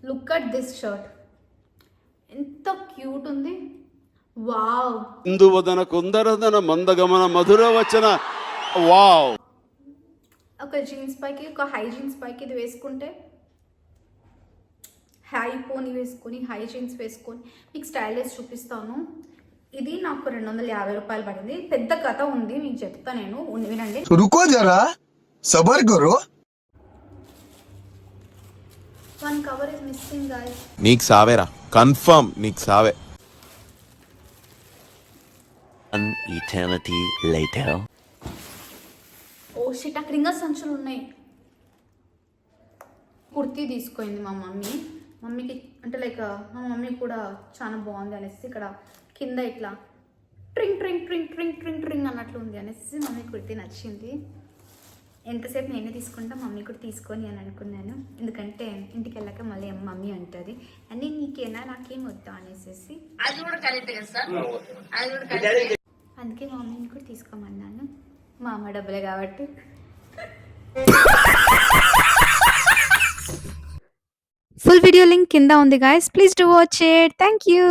Look at this shirt, ఎంత cute ఉంది. Wow. Induvadana కుందరదన మందగమన మధుర వచన. వావ్. ఒక జీన్స్ పైకి, ఒక హై జీన్స్ పైకి ఇది వేసుకుంటే, హై పోనీ వేసుకొని, హై జీన్స్ వేసుకొని మీకు స్టైలిష్ చూపిస్తాను. ఇది నాకు 250 రూపాయలు పడింది. పెద్ద కథ ఉంది, మీకు చెప్తా నేను, వినండి. रुको जरा सबर करो. One cover is missing guys. నీకు సావేరా, కన్ఫర్మ్ నీకు save. An eternity later. Oh shit, అక్కడ ఇంకా సంచులు ఉన్నాయి. కుర్తీ తీసుకుంది మా మమ్మీకి అంటే లైక్ మా మమ్మీ కూడా చాలా బాగుంది అనేసి ఇక్కడ కింద ఇట్లా ట్రింగ్ ట్రింగ్ ట్రింగ్ ట్రింగ్ ట్రింగ్ ట్రింగ్ అన్నట్లు ఉంది అనేసి మమ్మీ కుర్తీ నచ్చింది. ఎంతసేపు నేనే తీసుకుంటా, మమ్మీ కూడా తీసుకొని అని అనుకున్నాను. ఎందుకంటే ఇంటికి వెళ్ళాక మళ్ళీ మమ్మీ అంటుంది అని నీకేనా నాకేం వద్దా అనేసి, అందుకే మా మమ్మీని కూడా తీసుకోమన్నాను. మా అమ్మ డబ్బులే కాబట్టి. ఫుల్ వీడియో లింక్ కింద ఉంది guys, please do watch it. Thank you.